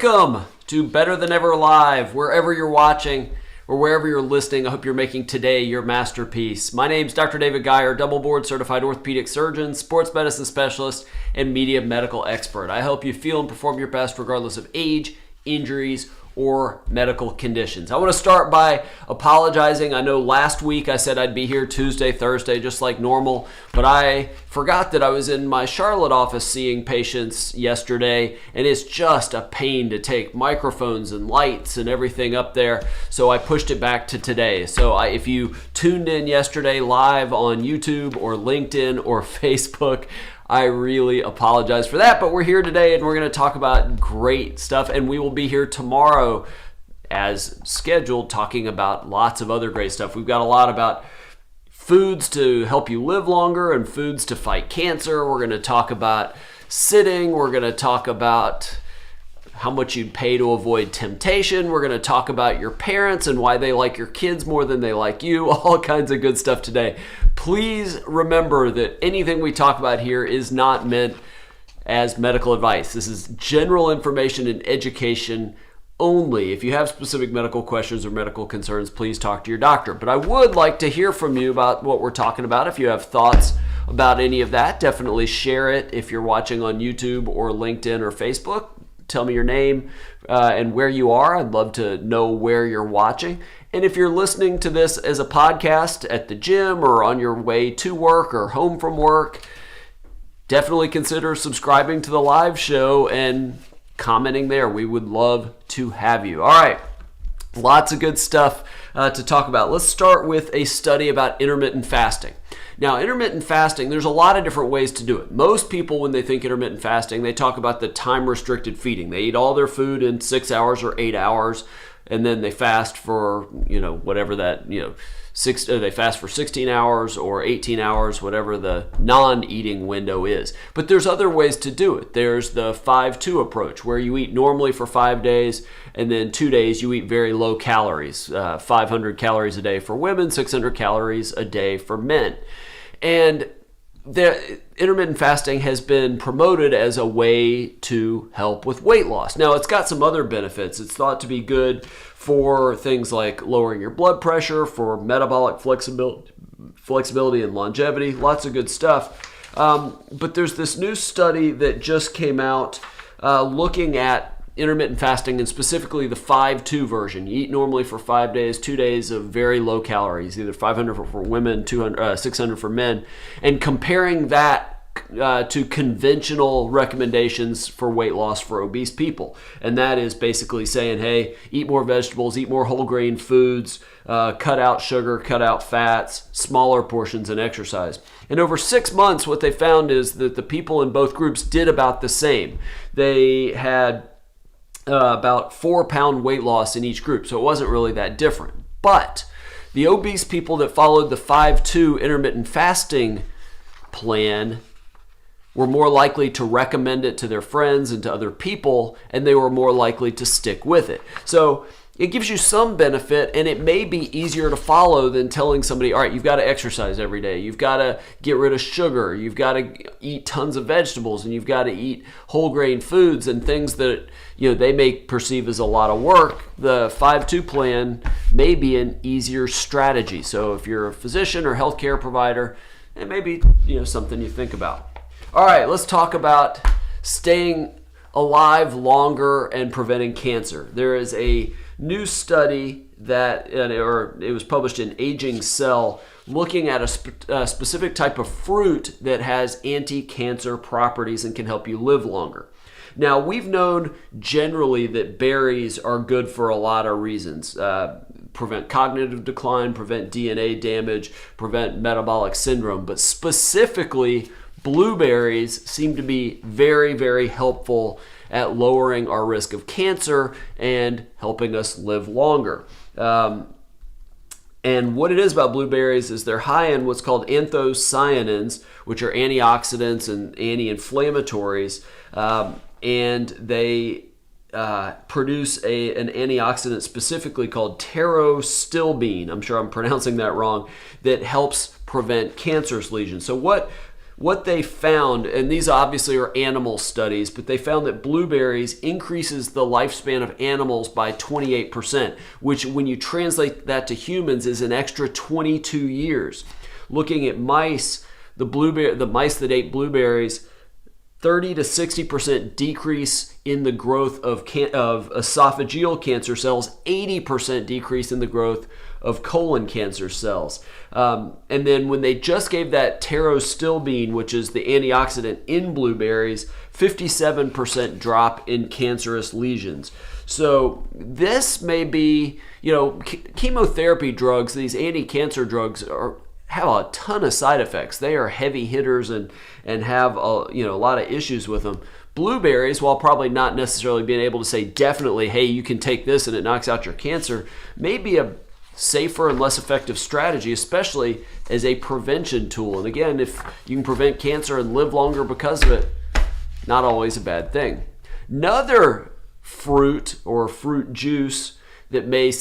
Welcome to Better Than Ever Live, wherever you're watching or wherever you're listening. I hope you're making today your masterpiece. My name's Dr. David Geier, double board certified orthopedic surgeon, sports medicine specialist, and media medical expert. I help you feel and perform your best regardless of age, injuries, or medical conditions. I want to start by apologizing. I know last week I said I'd be here Tuesday, Thursday, just like normal, but I forgot that I was in my Charlotte office seeing patients yesterday, and it's just a pain to take microphones and lights and everything up there, so I pushed it back to today. So if you tuned in yesterday live on YouTube or LinkedIn or Facebook, I really apologize for that, but we're here today and we're going to talk about great stuff, and we will be here tomorrow as scheduled talking about lots of other great stuff. We've got a lot about foods to help you live longer and foods to fight cancer. We're going to talk about sitting. We're going to talk about how much you'd pay to avoid temptation. We're going to talk about your parents and why they like your kids more than they like you. All kinds of good stuff today. Please remember that anything we talk about here is not meant as medical advice. This is general information and education only. If you have specific medical questions or medical concerns, please talk to your doctor. But I would like to hear from you about what we're talking about. If you have thoughts about any of that, definitely share it. If you're watching on YouTube or LinkedIn or Facebook, tell me your name and where you are. I'd love to know where you're watching. And if you're listening to this as a podcast at the gym or on your way to work or home from work, definitely consider subscribing to the live show and commenting there. We would love to have you. All right, lots of good stuff to talk about. Let's start with a study about intermittent fasting. Now, intermittent fasting, there's a lot of different ways to do it. Most people, when they think intermittent fasting, they talk about the time-restricted feeding. They eat all their food in 6 hours or 8 hours, and then they fast for, whatever that, they fast for 16 hours or 18 hours, whatever the non-eating window is. But there's other ways to do it. There's the 5-2 approach, where you eat normally for 5 days, and then 2 days you eat very low calories, 500 calories a day for women, 600 calories a day for men. And the intermittent fasting has been promoted as a way to help with weight loss. Now, it's got some other benefits. It's thought to be good for things like lowering your blood pressure, for metabolic flexibility and longevity, lots of good stuff. But there's this new study that just came out looking at intermittent fasting, and specifically the 5-2 version. You eat normally for 5 days, 2 days of very low calories, either 500 for women, 600 for men, and comparing that to conventional recommendations for weight loss for obese people. And that is basically saying, hey, eat more vegetables, eat more whole grain foods, cut out sugar, cut out fats, smaller portions, and exercise. And over 6 months, what they found is that the people in both groups did about the same. They had about 4-pound weight loss in each group, so it wasn't really that different. But the obese people that followed the 5-2 intermittent fasting plan were more likely to recommend it to their friends and to other people, and they were more likely to stick with it. So it gives you some benefit, and it may be easier to follow than telling somebody, all right, you've got to exercise every day. You've got to get rid of sugar. You've got to eat tons of vegetables, and you've got to eat whole grain foods and things that they may perceive as a lot of work. The 5-2 plan may be an easier strategy. So if you're a physician or healthcare provider, it may be something you think about. All right, let's talk about staying alive longer and preventing cancer. There is a new study it was published in Aging Cell, looking at a specific type of fruit that has anti-cancer properties and can help you live longer. Now, we've known generally that berries are good for a lot of reasons. Prevent cognitive decline, prevent DNA damage, prevent metabolic syndrome, but specifically blueberries seem to be very, very helpful at lowering our risk of cancer and helping us live longer. And what it is about blueberries is they're high in what's called anthocyanins, which are antioxidants and anti-inflammatories, and they produce an antioxidant specifically called pterostilbene. I'm sure I'm pronouncing that wrong, that helps prevent cancerous lesions. So what what they found, and these obviously are animal studies, but they found that blueberries increases the lifespan of animals by 28%, which when you translate that to humans is an extra 22 years. Looking at mice, the mice that ate blueberries, 30 to 60% decrease in the growth of esophageal cancer cells, 80% decrease in the growth of colon cancer cells. And then when they just gave that pterostilbene, which is the antioxidant in blueberries, 57% drop in cancerous lesions. So this may be, chemotherapy drugs, these anti-cancer drugs have a ton of side effects. They are heavy hitters and have a lot of issues with them. Blueberries, while probably not necessarily being able to say definitely, hey, you can take this and it knocks out your cancer, may be a safer and less effective strategy, especially as a prevention tool. And again, if you can prevent cancer and live longer because of it, not always a bad thing. Another fruit or fruit juice that may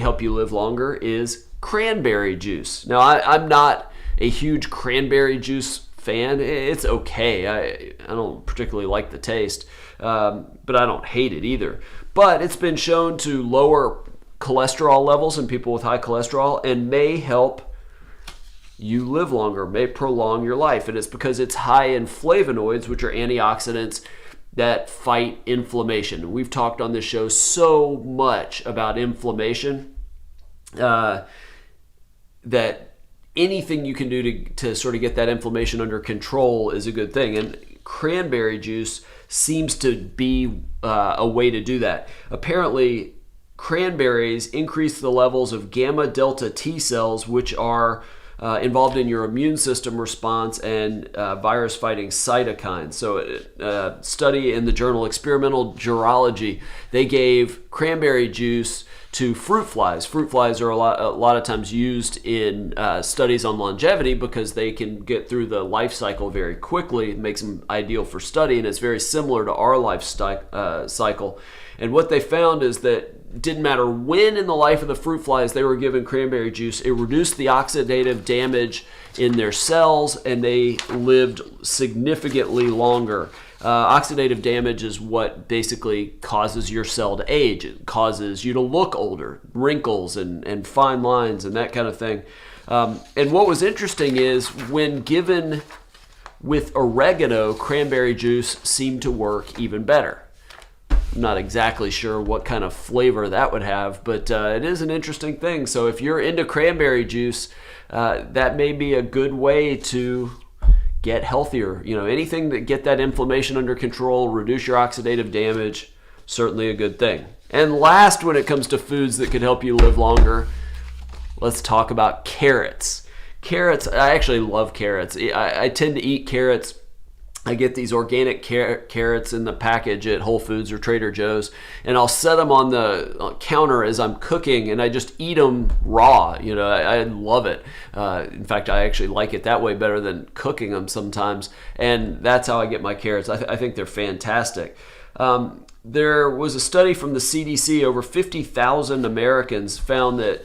help you live longer is cranberry juice. Now, I'm not a huge cranberry juice fan. It's okay. I don't particularly like the taste, but I don't hate it either. But it's been shown to lower cholesterol levels in people with high cholesterol and may help you live longer, may prolong your life. And it's because it's high in flavonoids, which are antioxidants that fight inflammation. We've talked on this show so much about inflammation that anything you can do to sort of get that inflammation under control is a good thing. And cranberry juice seems to be a way to do that. Apparently, cranberries increase the levels of gamma delta T cells, which are involved in your immune system response and virus-fighting cytokines. So a study in the journal Experimental Gerology, they gave cranberry juice to fruit flies. Fruit flies are a lot of times used in studies on longevity because they can get through the life cycle very quickly. It makes them ideal for study, and it's very similar to our life cycle. And what they found is that it didn't matter when in the life of the fruit flies they were given cranberry juice, it reduced the oxidative damage in their cells, and they lived significantly longer. Oxidative damage is what basically causes your cell to age. It causes you to look older, wrinkles and fine lines and that kind of thing. And what was interesting is when given with oregano, cranberry juice seemed to work even better. I'm not exactly sure what kind of flavor that would have, but it is an interesting thing. So if you're into cranberry juice, that may be a good way to get healthier. Anything that get that inflammation under control, reduce your oxidative damage, certainly a good thing. And last, when it comes to foods that could help you live longer, let's talk about carrots. Carrots, I actually love carrots. I tend to eat carrots. I get these organic carrots in the package at Whole Foods or Trader Joe's, and I'll set them on the counter as I'm cooking, and I just eat them raw. I love it. In fact, I actually like it that way better than cooking them sometimes, and that's how I get my carrots. I think they're fantastic. There was a study from the CDC. Over 50,000 Americans found that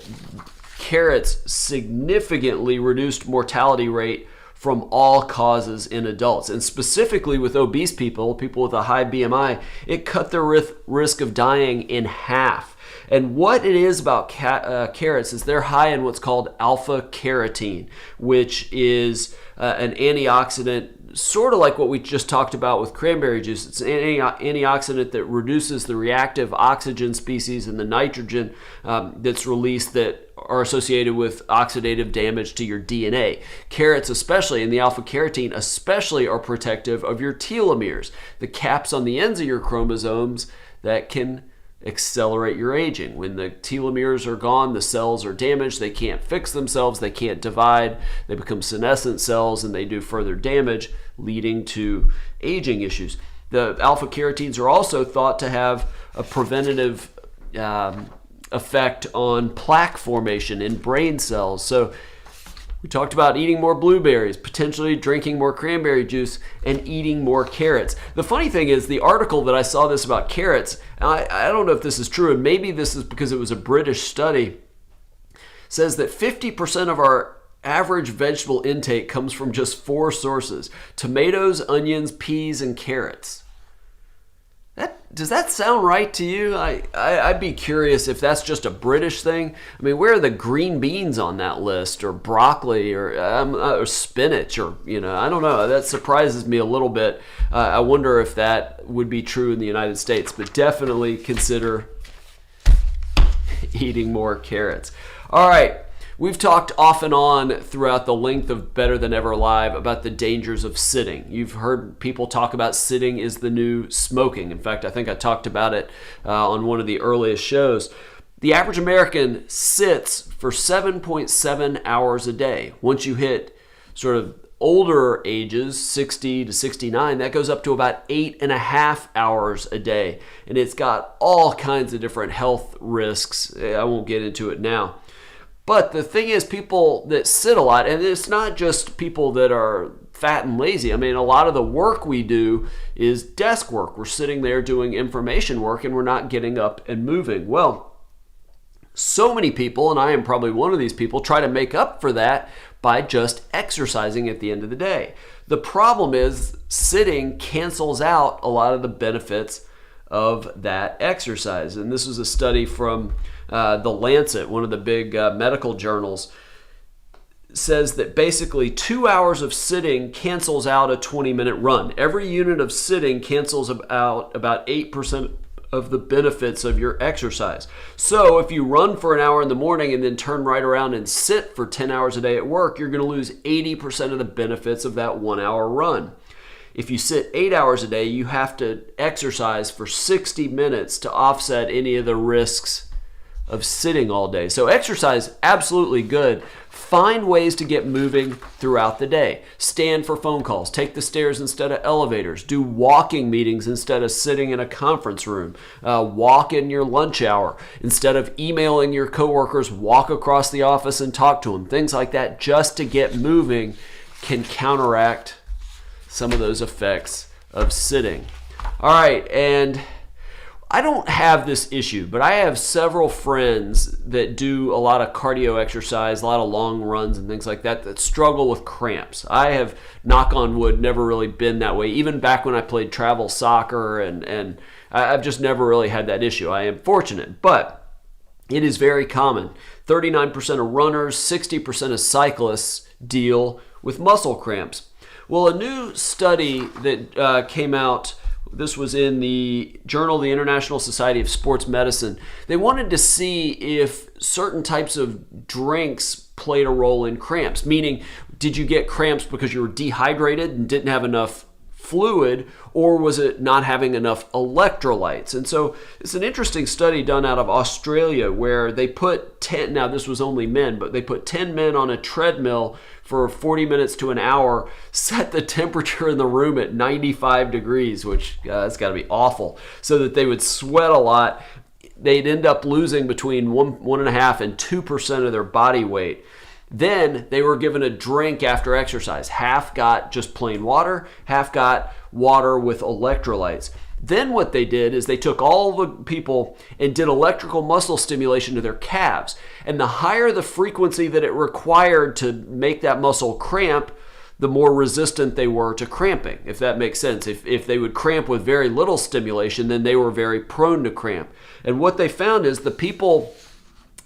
carrots significantly reduced mortality rate from all causes in adults. And specifically with obese people with a high BMI, it cut their risk of dying in half. And what it is about carrots is they're high in what's called alpha carotene, which is an antioxidant, sort of like what we just talked about with cranberry juice. It's an antioxidant that reduces the reactive oxygen species and the nitrogen that's released that are associated with oxidative damage to your DNA. Carrots especially, and the alpha carotene especially, are protective of your telomeres, the caps on the ends of your chromosomes that can accelerate your aging. When the telomeres are gone, the cells are damaged, they can't fix themselves, they can't divide, they become senescent cells, and they do further damage, leading to aging issues. The alpha carotenes are also thought to have a preventative effect on plaque formation in brain cells. So we talked about eating more blueberries, potentially drinking more cranberry juice, and eating more carrots. The funny thing is, the article that I saw this about carrots, and I don't know if this is true, and maybe this is because it was a British study, says that 50% of our average vegetable intake comes from just 4 sources: tomatoes, onions, peas, and carrots. Does that sound right to you? I'd be curious if that's just a British thing. I mean, where are the green beans on that list, or broccoli, or spinach, or, I don't know. That surprises me a little bit. I wonder if that would be true in the United States, but definitely consider eating more carrots. All right. We've talked off and on throughout the length of Better Than Ever Live about the dangers of sitting. You've heard people talk about sitting is the new smoking. In fact, I think I talked about it on one of the earliest shows. The average American sits for 7.7 hours a day. Once you hit sort of older ages, 60 to 69, that goes up to about 8.5 hours a day. And it's got all kinds of different health risks. I won't get into it now. But the thing is, people that sit a lot, and it's not just people that are fat and lazy. I mean, a lot of the work we do is desk work. We're sitting there doing information work, and we're not getting up and moving. Well, so many people, and I am probably one of these people, try to make up for that by just exercising at the end of the day. The problem is sitting cancels out a lot of the benefits of that exercise. And this was a study from The Lancet, one of the big medical journals, says that basically 2 hours of sitting cancels out a 20-minute run. Every unit of sitting cancels out about 8% of the benefits of your exercise. So if you run for an hour in the morning and then turn right around and sit for 10 hours a day at work, you're going to lose 80% of the benefits of that 1 hour run. If you sit 8 hours a day, you have to exercise for 60 minutes to offset any of the risks of sitting all day. So exercise, absolutely good. Find ways to get moving throughout the day. Stand for phone calls. Take the stairs instead of elevators. Do walking meetings instead of sitting in a conference room. Walk in your lunch hour. Instead of emailing your coworkers, walk across the office and talk to them. Things like that, just to get moving, can counteract some of those effects of sitting. All right, and I don't have this issue, but I have several friends that do a lot of cardio exercise, a lot of long runs and things like that, that struggle with cramps. I have, knock on wood, never really been that way. Even back when I played travel soccer, and I've just never really had that issue. I am fortunate, but it is very common. 39% of runners, 60% of cyclists deal with muscle cramps. Well, a new study that came out, this was in the Journal of the International Society of Sports Medicine. They wanted to see if certain types of drinks played a role in cramps, meaning did you get cramps because you were dehydrated and didn't have enough fluid, or was it not having enough electrolytes? And so it's an interesting study done out of Australia where they put 10, now this was only men, but they put 10 men on a treadmill for 40 minutes to an hour, set the temperature in the room at 95 degrees, which that's got to be awful, so that they would sweat a lot. They'd end up losing between 1.5% and 2% of their body weight. Then they were given a drink after exercise. Half got just plain water, half got water with electrolytes. Then what they did is they took all the people and did electrical muscle stimulation to their calves. And the higher the frequency that it required to make that muscle cramp, the more resistant they were to cramping, if that makes sense. If they would cramp with very little stimulation, then they were very prone to cramp. And what they found is the people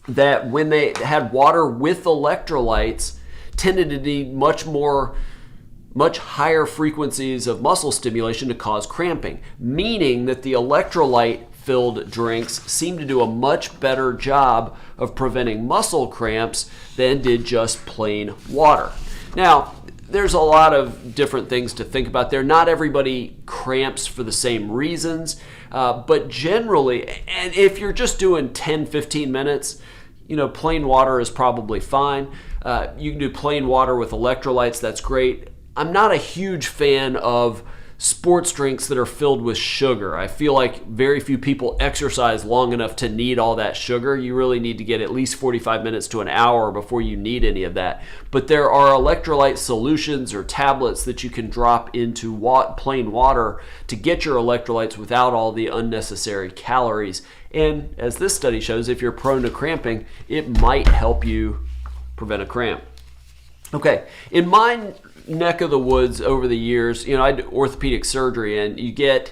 that when they had water with electrolytes tended to need much higher frequencies of muscle stimulation to cause cramping, meaning that the electrolyte-filled drinks seem to do a much better job of preventing muscle cramps than did just plain water. Now, there's a lot of different things to think about there. Not everybody cramps for the same reasons, but generally, and if you're just doing 10, 15 minutes, plain water is probably fine. You can do plain water with electrolytes, that's great. I'm not a huge fan of sports drinks that are filled with sugar. I feel like very few people exercise long enough to need all that sugar. You really need to get at least 45 minutes to an hour before you need any of that. But there are electrolyte solutions or tablets that you can drop into plain water to get your electrolytes without all the unnecessary calories. And as this study shows, if you're prone to cramping, it might help you prevent a cramp. Okay, in my neck of the woods over the years, I did orthopedic surgery, and you get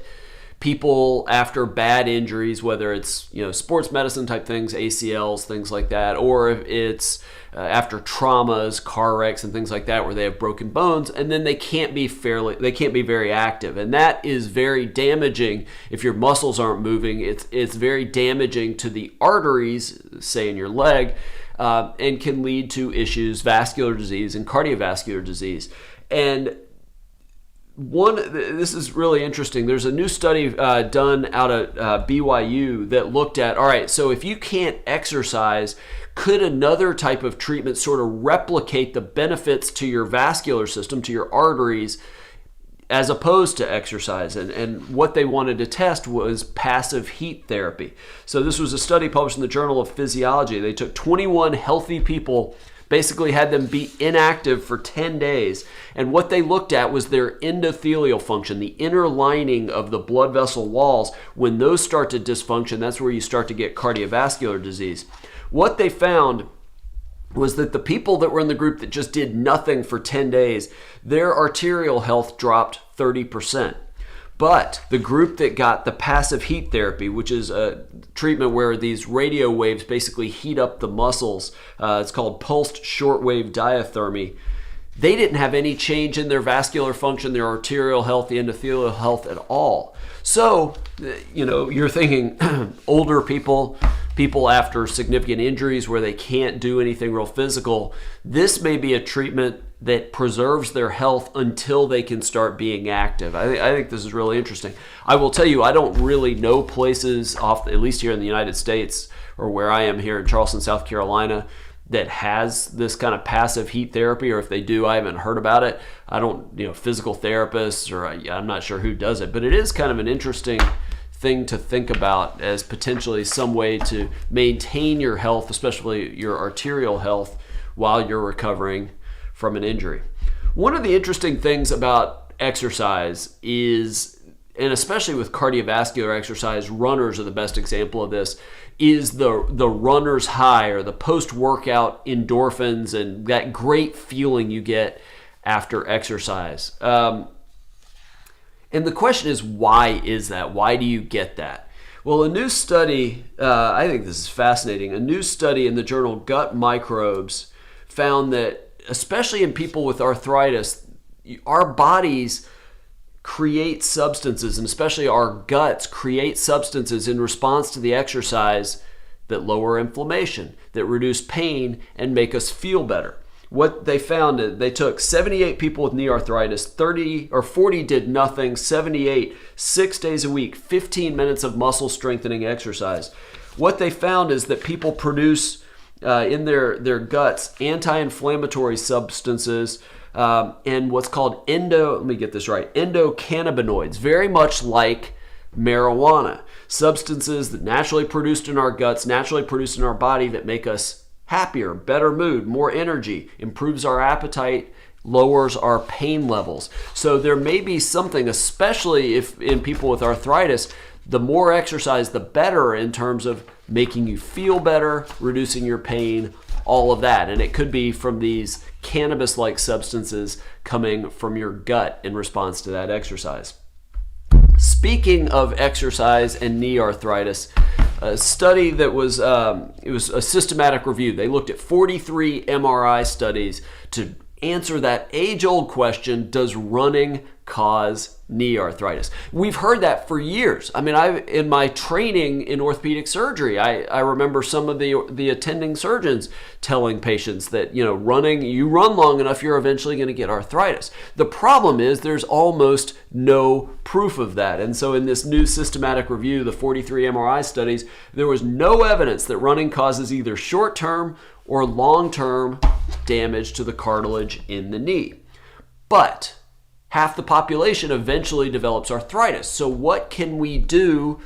people after bad injuries, whether it's sports medicine type things, ACLs, things like that, or if it's after traumas, car wrecks, and things like that, where they have broken bones, and then they can't be very active, and that is very damaging. If your muscles aren't moving, it's very damaging to the arteries, say in your leg, and can lead to issues, vascular disease and cardiovascular disease. And this is really interesting. There's a new study done out at BYU that looked at, all right, so if you can't exercise, could another type of treatment sort of replicate the benefits to your vascular system, to your arteries, as opposed to exercise? And what they wanted to test was passive heat therapy. So this was a study published in the Journal of Physiology. They took 21 healthy people, basically had them be inactive for 10 days. And what they looked at was their endothelial function, the inner lining of the blood vessel walls. When those start to dysfunction, that's where you start to get cardiovascular disease. What they found was that the people that were in the group that just did nothing for 10 days, their arterial health dropped 30%. But the group that got the passive heat therapy, which is a treatment where these radio waves basically heat up the muscles, it's called pulsed shortwave diathermy, they didn't have any change in their vascular function, their arterial health, the endothelial health at all. So, you're thinking older people after significant injuries where they can't do anything real physical, this may be a treatment that preserves their health until they can start being active. I think this is really interesting. I will tell you, I don't really know places, at least here in the United States, or where I am here in Charleston, South Carolina, that has this kind of passive heat therapy, or if they do, I haven't heard about it. I don't, physical therapists, or I'm not sure who does it, but it is kind of an interesting thing to think about as potentially some way to maintain your health, especially your arterial health, while you're recovering from an injury. One of the interesting things about exercise is, and especially with cardiovascular exercise, runners are the best example of this, is the runner's high, or the post-workout endorphins and that great feeling you get after exercise. And the question is, why is that? Why do you get that? Well, a new study, I think this is fascinating, a new study in the journal Gut Microbes found that, especially in people with arthritis, our bodies create substances, and especially our guts create substances in response to the exercise that lower inflammation, that reduce pain, and make us feel better. What they found is they took 78 people with knee arthritis, 40 did nothing, 78, 6 days a week, 15 minutes of muscle strengthening exercise. What they found is that people produce in their guts anti-inflammatory substances and what's called endocannabinoids, very much like marijuana. Substances that naturally produced in our guts, naturally produced in our body, that make us happier, better mood, more energy, improves our appetite, lowers our pain levels. So there may be something, especially if in people with arthritis, the more exercise, the better in terms of making you feel better, reducing your pain, all of that. And it could be from these cannabis-like substances coming from your gut in response to that exercise. Speaking of exercise and knee arthritis, a study that was, it was a systematic review. They looked at 43 MRI studies to answer that age-old question, does running cause knee arthritis? We've heard that for years. I mean, in my training in orthopedic surgery, I remember some of the attending surgeons telling patients that, you run long enough, you're eventually going to get arthritis. The problem is there's almost no proof of that. And so in this new systematic review, the 43 MRI studies, there was no evidence that running causes either short-term or long-term damage to the cartilage in the knee. But half the population eventually develops arthritis. So what can we do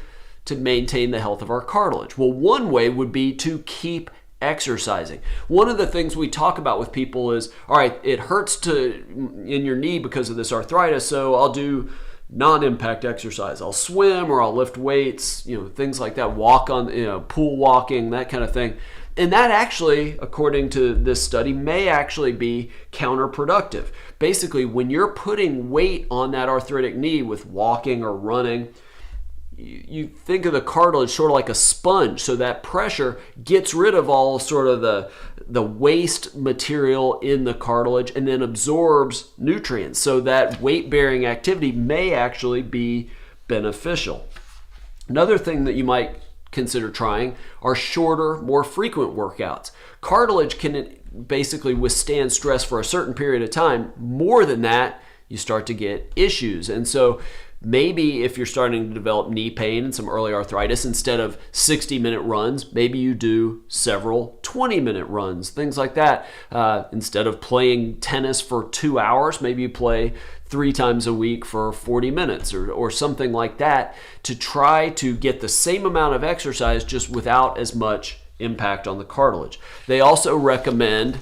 to maintain the health of our cartilage? Well, one way would be to keep exercising. One of the things we talk about with people is, all right, it hurts in your knee because of this arthritis, so I'll do non-impact exercise. I'll swim or I'll lift weights, things like that, walk on, pool walking, that kind of thing. And that actually, according to this study, may actually be counterproductive. Basically, when you're putting weight on that arthritic knee with walking or running, you think of the cartilage sort of like a sponge. So that pressure gets rid of all sort of the waste material in the cartilage and then absorbs nutrients. So that weight-bearing activity may actually be beneficial. Another thing that you might consider trying are shorter, more frequent workouts. Cartilage can basically withstand stress for a certain period of time. More than that, you start to get issues. And so maybe if you're starting to develop knee pain and some early arthritis, instead of 60-minute runs, maybe you do several 20-minute runs, things like that. Instead of playing tennis for 2 hours, maybe you play 3 times a week for 40 minutes or something like that, to try to get the same amount of exercise just without as much impact on the cartilage. They also recommend,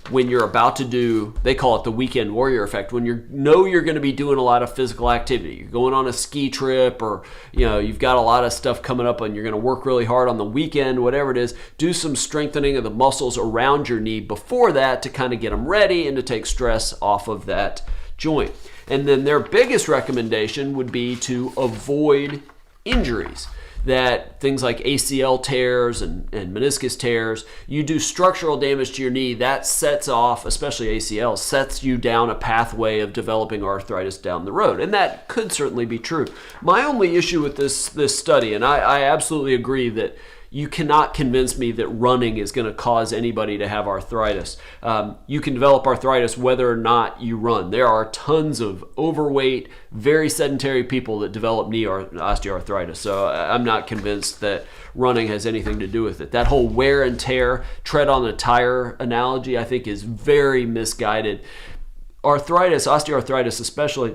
when you're about to do, they call it the weekend warrior effect, when you're going to be doing a lot of physical activity. You're going on a ski trip, or you've got a lot of stuff coming up and you're going to work really hard on the weekend, whatever it is, do some strengthening of the muscles around your knee before that to kind of get them ready and to take stress off of that joint. And then their biggest recommendation would be to avoid injuries. That things like ACL tears and meniscus tears, you do structural damage to your knee, that sets off, especially ACL, sets you down a pathway of developing arthritis down the road. And that could certainly be true. My only issue with this study, and I absolutely agree that you cannot convince me that running is going to cause anybody to have arthritis. You can develop arthritis whether or not you run. There are tons of overweight, very sedentary people that develop knee osteoarthritis. So I'm not convinced that running has anything to do with it. That whole wear and tear, tread on a tire analogy, I think is very misguided. Arthritis, osteoarthritis especially,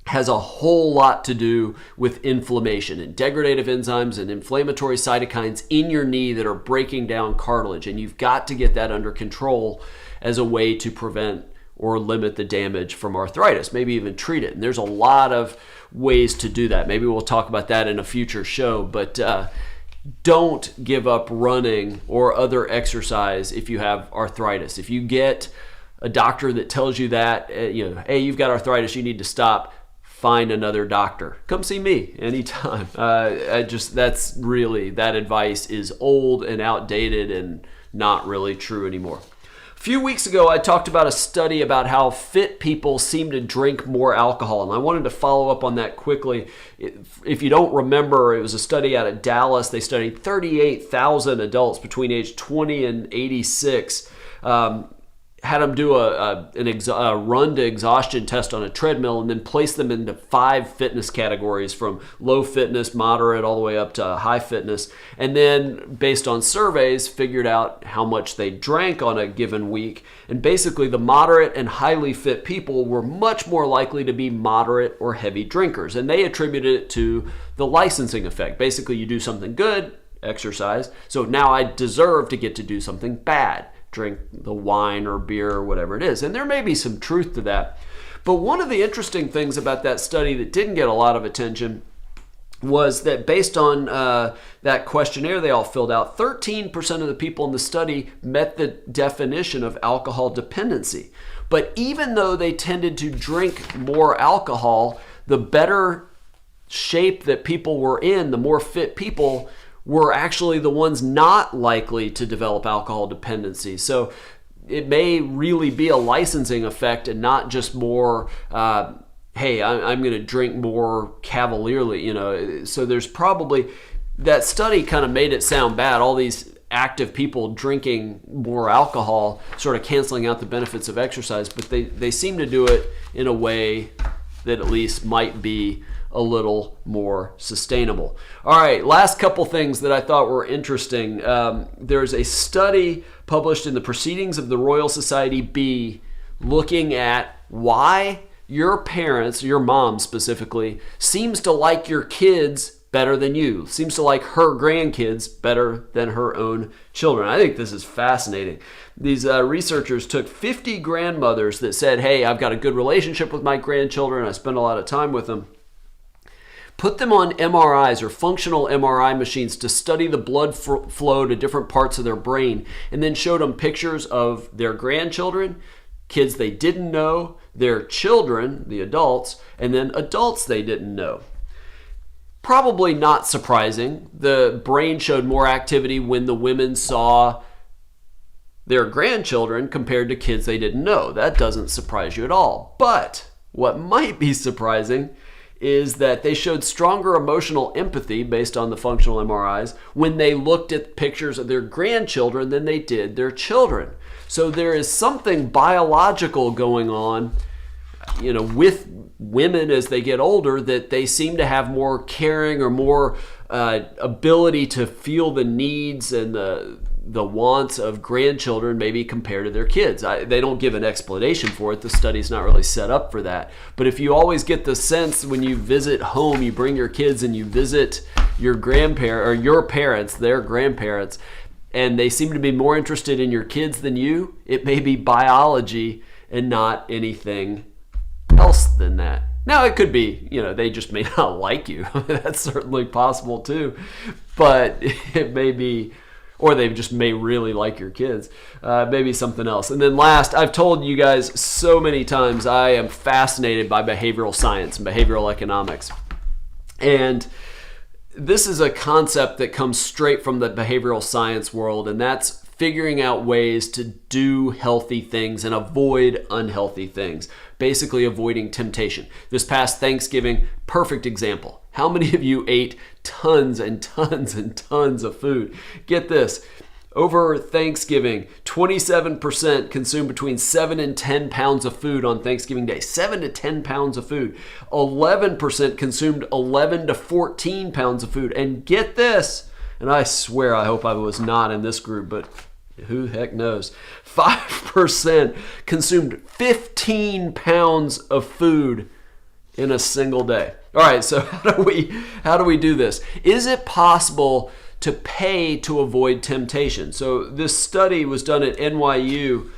has a whole lot to do with inflammation and degradative enzymes and inflammatory cytokines in your knee that are breaking down cartilage. And you've got to get that under control as a way to prevent or limit the damage from arthritis, maybe even treat it. And there's a lot of ways to do that. Maybe we'll talk about that in a future show, but don't give up running or other exercise if you have arthritis. If you get a doctor that tells you that, hey, you've got arthritis, you need to stop, find another doctor. Come see me anytime. That advice is old and outdated and not really true anymore. A few weeks ago, I talked about a study about how fit people seem to drink more alcohol, and I wanted to follow up on that quickly. If you don't remember, it was a study out of Dallas. They studied 38,000 adults between age 20 and 86. Had them do a run to exhaustion test on a treadmill and then place them into 5 fitness categories, from low fitness, moderate, all the way up to high fitness. And then based on surveys, figured out how much they drank on a given week. And basically the moderate and highly fit people were much more likely to be moderate or heavy drinkers. And they attributed it to the licensing effect. Basically, you do something good, exercise, so now I deserve to get to do something bad. Drink the wine or beer or whatever it is. And there may be some truth to that. But one of the interesting things about that study that didn't get a lot of attention was that based on that questionnaire they all filled out, 13% of the people in the study met the definition of alcohol dependency. But even though they tended to drink more alcohol, the better shape that people were in, the more fit people were actually the ones not likely to develop alcohol dependency. So it may really be a licensing effect and not just more, hey, I'm going to drink more cavalierly, So there's probably, that study kind of made it sound bad. All these active people drinking more alcohol, sort of canceling out the benefits of exercise, but they seem to do it in a way that at least might be a little more sustainable. All right, last couple things that I thought were interesting. There's a study published in the Proceedings of the Royal Society B looking at why your parents, your mom specifically, seems to like your kids better than you, seems to like her grandkids better than her own children. I think this is fascinating. These researchers took 50 grandmothers that said, hey, I've got a good relationship with my grandchildren, I spend a lot of time with them. put them on MRIs or functional MRI machines to study the blood flow to different parts of their brain, and then showed them pictures of their grandchildren, kids they didn't know, their children, the adults, and then adults they didn't know. Probably not surprising. The brain showed more activity when the women saw their grandchildren compared to kids they didn't know. That doesn't surprise you at all. But what might be surprising is that they showed stronger emotional empathy based on the functional MRIs when they looked at pictures of their grandchildren than they did their children. So there is something biological going on, with women as they get older, that they seem to have more caring or more ability to feel the needs and the wants of grandchildren, maybe compared to their kids. They don't give an explanation for it. The study's not really set up for that. But if you always get the sense when you visit home, you bring your kids and you visit your grandparents or your parents, their grandparents, and they seem to be more interested in your kids than you, it may be biology and not anything else than that. Now, it could be, they just may not like you. That's certainly possible too. But it may be, or they just may really like your kids. Maybe something else. And then last, I've told you guys so many times, I am fascinated by behavioral science and behavioral economics. And this is a concept that comes straight from the behavioral science world, and that's figuring out ways to do healthy things and avoid unhealthy things. Basically avoiding temptation. This past Thanksgiving, perfect example. How many of you ate tons and tons and tons of food? Get this. Over Thanksgiving, 27% consumed between 7 and 10 pounds of food on Thanksgiving Day. 7 to 10 pounds of food. 11% consumed 11 to 14 pounds of food. And get this, and I swear I hope I was not in this group, but who the heck knows. 5% consumed 15 pounds of food in a single day. All right, so how do we do this? Is it possible to pay to avoid temptation? So this study was done at NYU,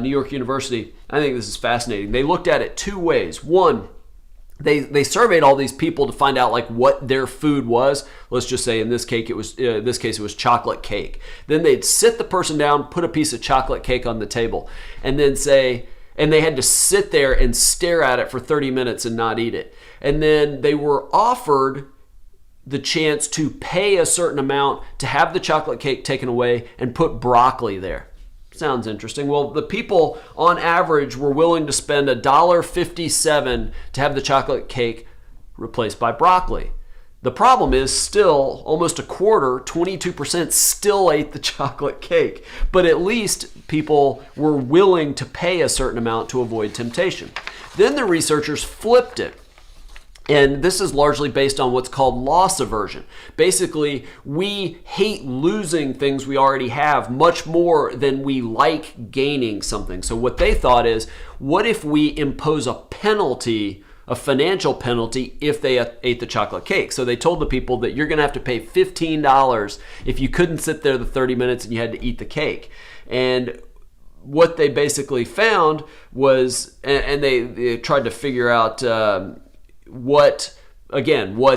New York University. I think this is fascinating. They looked at it two ways. One, they surveyed all these people to find out what their food was. Let's just say in this case it was chocolate cake. Then they'd sit the person down, put a piece of chocolate cake on the table, and then and they had to sit there and stare at it for 30 minutes and not eat it. And then they were offered the chance to pay a certain amount to have the chocolate cake taken away and put broccoli there. Sounds interesting. Well, the people on average were willing to spend $1.57 to have the chocolate cake replaced by broccoli. The problem is still almost a quarter, 22% still ate the chocolate cake. But at least people were willing to pay a certain amount to avoid temptation. Then the researchers flipped it. And this is largely based on what's called loss aversion. Basically, we hate losing things we already have much more than we like gaining something. So what they thought is, what if we impose a penalty, a financial penalty, if they ate the chocolate cake? So they told the people that you're going to have to pay $15 if you couldn't sit there the 30 minutes and you had to eat the cake. And what they basically found was, and they tried to figure out what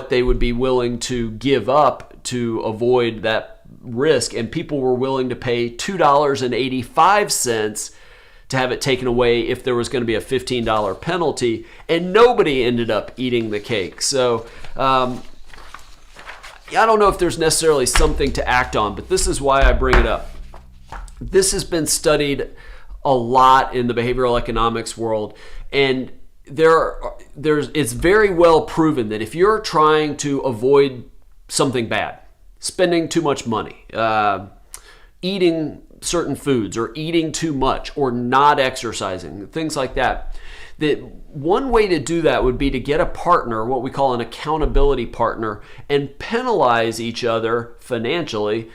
they would be willing to give up to avoid that risk. And people were willing to pay $2.85 to have it taken away if there was going to be a $15 penalty, and nobody ended up eating the cake. So I don't know if there's necessarily something to act on, but this is why I bring it up. This has been studied a lot in the behavioral economics world, and it's very well proven that if you're trying to avoid something bad, spending too much money, eating certain foods, or eating too much, or not exercising, things like that, that one way to do that would be to get a partner, what we call an accountability partner, and penalize each other financially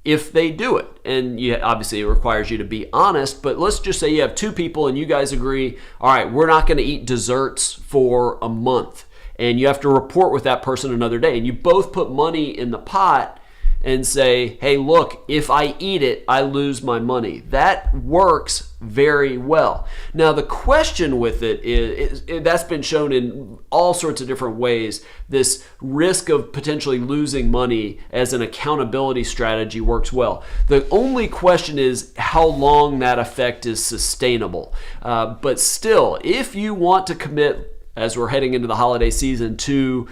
if they do it. And obviously it requires you to be honest, but let's just say you have two people and you guys agree, all right, we're not going to eat desserts for a month, and you have to report with that person another day, and you both put money in the pot, and say, hey, look, if I eat it, I lose my money. That works very well. Now, the question with it is that's been shown in all sorts of different ways. This risk of potentially losing money as an accountability strategy works well. The only question is how long that effect is sustainable. But still, if you want to commit, as we're heading into the holiday season, to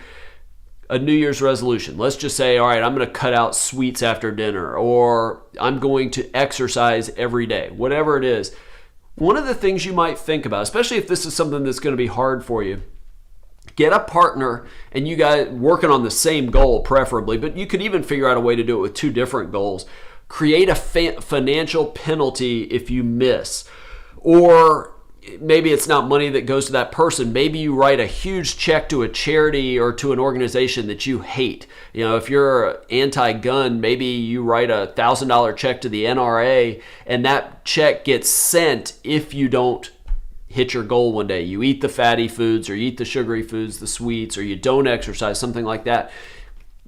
a New Year's resolution. Let's just say, all right, I'm going to cut out sweets after dinner, or I'm going to exercise every day, whatever it is. One of the things you might think about, especially if this is something that's going to be hard for you, get a partner and you guys working on the same goal preferably, but you could even figure out a way to do it with two different goals. Create a financial penalty if you miss, or maybe it's not money that goes to that person. Maybe you write a huge check to a charity or to an organization that you hate. You know, if you're anti-gun, maybe you write a $1,000 check to the NRA, and that check gets sent if you don't hit your goal one day. You eat the fatty foods, or you eat the sugary foods, the sweets, or you don't exercise, something like that.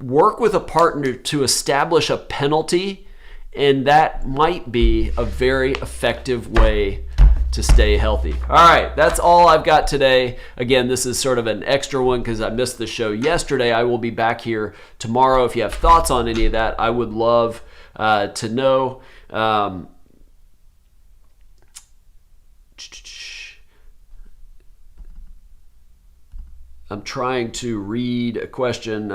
Work with a partner to establish a penalty, and that might be a very effective way to stay healthy. All right, that's all I've got today. Again, this is sort of an extra one because I missed the show yesterday. I will be back here tomorrow. If you have thoughts on any of that, I would love to know. I'm trying to read a question.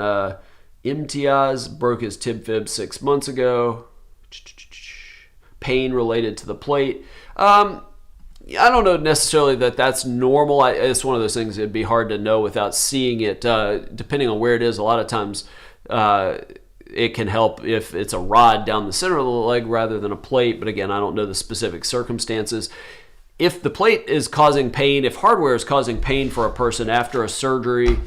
Imtiaz broke his tib fib 6 months ago. Pain related to the plate. I don't know necessarily that that's normal. It's one of those things it'd be hard to know without seeing it. Depending on where it is, a lot of times it can help if it's a rod down the center of the leg rather than a plate. But again, I don't know the specific circumstances. If the plate is causing pain, if hardware is causing pain for a person after a surgery,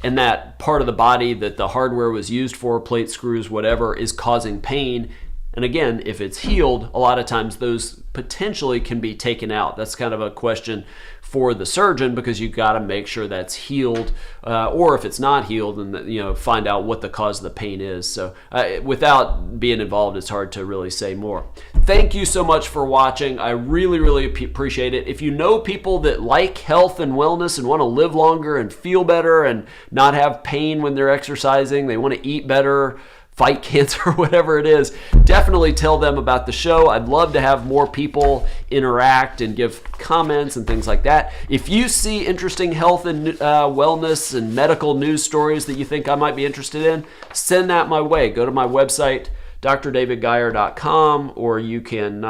and that part of the body that the hardware was used for, plate, screws, whatever, is causing pain, and again, if it's healed, a lot of times those potentially can be taken out. That's kind of a question for the surgeon because you've got to make sure that's healed, or if it's not healed, then find out what the cause of the pain is. So without being involved, it's hard to really say more. Thank you so much for watching. I really, really appreciate it. If you know people that like health and wellness and want to live longer and feel better and not have pain when they're exercising, they want to eat better, fight cancer, whatever it is, definitely tell them about the show. I'd love to have more people interact and give comments and things like that. If you see interesting health and wellness and medical news stories that you think I might be interested in, send that my way. Go to my website, drdavidgeier.com, or you can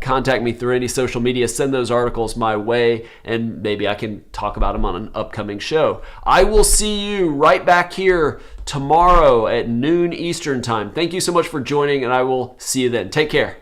contact me through any social media. Send those articles my way, and maybe I can talk about them on an upcoming show. I will see you right back here tomorrow at noon Eastern time. Thank you so much for joining, and I will see you then. Take care.